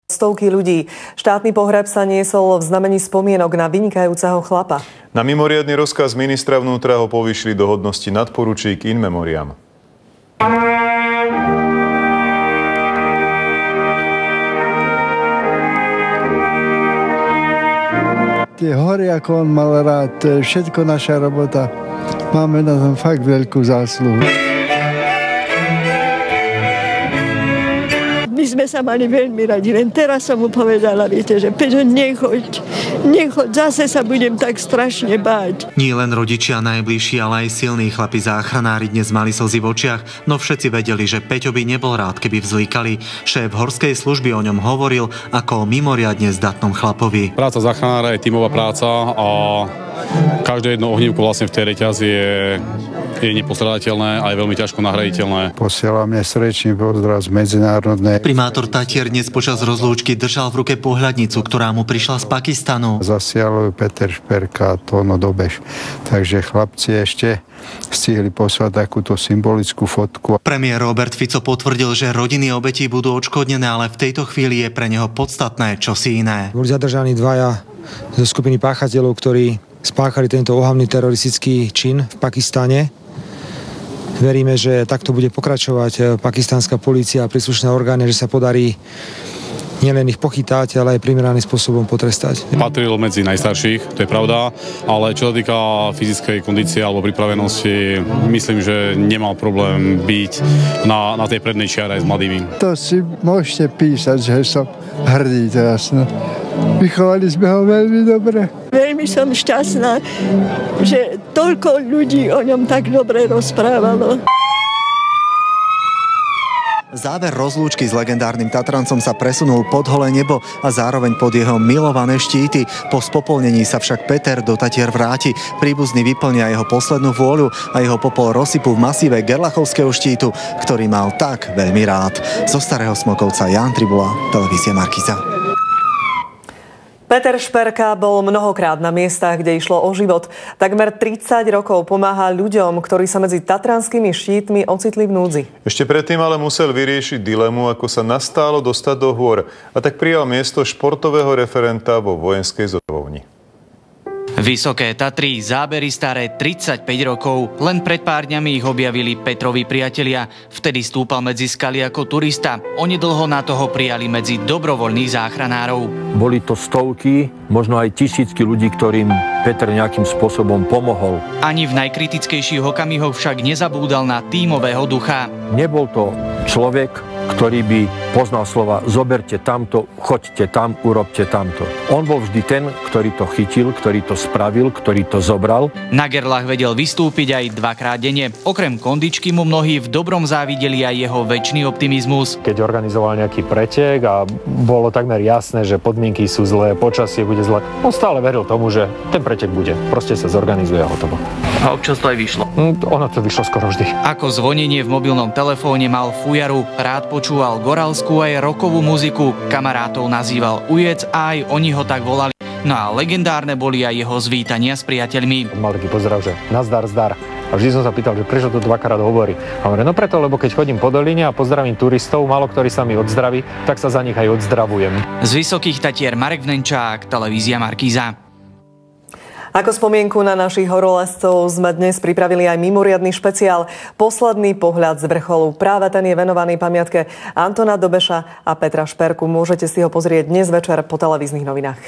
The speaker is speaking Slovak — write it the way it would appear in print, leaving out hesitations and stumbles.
Stovky ľudí. Štátny pohreb sa niesol v znamení spomienok na vynikajúceho chlapa. Na mimoriadny rozkaz ministra vnútra ho povýšili do hodnosti nadporučík in memoriam. Tie hory, ako on mal rád, to je všetko naša robota. Máme na tom fakt veľkú zásluhu. My sme sa mali veľmi radi, len teraz som mu povedala, viete, že Peťo, nechoď, zase sa budem tak strašne báť. Nie len rodičia najbližší, ale aj silní chlapi záchranári dnes mali slzy v očiach, no všetci vedeli, že Peťo by nebol rád, keby vzlikali. Šéf horskej služby o ňom hovoril ako o mimoriadne zdatnom chlapovi. Práca záchranára je tímová práca a každé jedno ohnívko vlastne v tej reťazi je nepostradateľné a je veľmi ťažko nahraditeľné. Posielame srdečný pozdrav z medzinárodnej. Primátor Tatier dnes počas rozlúčky držal v ruke pohľadnicu, ktorá mu prišla z Pakistanu. Zasiaľujú Peter Šperka a Tóno Dobeš. Takže chlapci ešte stihli poslať takúto symbolickú fotku. Premiér Robert Fico potvrdil, že rodiny obetí budú odškodnené, ale v tejto chvíli je pre neho podstatné čosi iné. Boli zadržaní dvaja zo skupiny páchateľov, ktorí spáchali tento ohavný teroristický čin v Pakistane. Veríme, že takto bude pokračovať pakistánska polícia a príslušné orgány, že sa podarí nielen ich pochytať, ale aj primeraným spôsobom potrestať. Patril medzi najstarších, to je pravda, ale čo sa týka fyzickej kondície alebo pripravenosti, myslím, že nemal problém byť na tej prednej čiare aj s mladými. To si môžete písať, že som hrdý teraz. No. Vychovali sme ho veľmi dobre. Veľmi som šťastná, že toľko ľudí o ňom tak dobre rozprávalo. Záver rozlúčky s legendárnym Tatrancom sa presunul pod holé nebo a zároveň pod jeho milované štíty. Po spopolnení sa však Peter do Tatier vráti. Príbuzní vyplnia jeho poslednú vôľu a jeho popol rozsypú v masíve Gerlachovského štítu, ktorý mal tak veľmi rád. Zo Starého Smokovca Ján Tribula, televízia Markíza. Peter Šperka bol mnohokrát na miestach, kde išlo o život. Takmer 30 rokov pomáha ľuďom, ktorí sa medzi tatranskými štítmi ocitli v núdzi. Ešte predtým ale musel vyriešiť dilemu, ako sa nastálo dostať do hôr. A tak prijal miesto športového referenta vo vojenskej zodrovni. Vysoké Tatry, zábery staré 35 rokov. Len pred pár dňami ich objavili Petrovi priatelia. Vtedy stúpal medzi skaly ako turista. Onedlho na toho prijali medzi dobrovoľných záchranárov. Boli to stovky, možno aj tisícky ľudí, ktorým Peter nejakým spôsobom pomohol. Ani v najkritickejších okamihoch však nezabúdal na tímového ducha. Nebol to človek, ktorý by poznal slova zoberte tamto, choďte tam, urobte tamto. On bol vždy ten, ktorý to chytil, ktorý to spravil, ktorý to zobral. Na Gerlach vedel vystúpiť aj dvakrát denne. Okrem kondičky mu mnohí v dobrom závideli aj jeho večný optimizmus. Keď organizoval nejaký pretek a bolo takmer jasné, že podmienky sú zlé, počasie bude zlé, on stále veril tomu, že ten pretek bude. Proste sa zorganizuje a hotovo. A občas to aj vyšlo? Ono to vyšlo skoro vždy. Ako zvonenie v mobilnom telefóne mal fujaru, rád počúval goralskú aj rockovú muziku, kamarátov nazýval ujec a aj oni ho tak volali. No a legendárne boli aj jeho zvítania s priateľmi. Mal taký pozdrav, že nazdar, zdar. A vždy som sa pýtal, že prečo to dvakrát hovorí. A hovorím, no preto, lebo keď chodím po doline a pozdravím turistov, málo ktorý sa mi odzdraví, tak sa za nich aj odzdravujem. Z Vysokých Tatier Marek Vnenčák, televízia Markíza. Ako spomienku na našich horolezcov sme dnes pripravili aj mimoriadny špeciál. Posledný pohľad z vrcholu. Práve ten je venovaný pamiatke Antona Dobeša a Petra Šperku. Môžete si ho pozrieť dnes večer po televíznych novinách.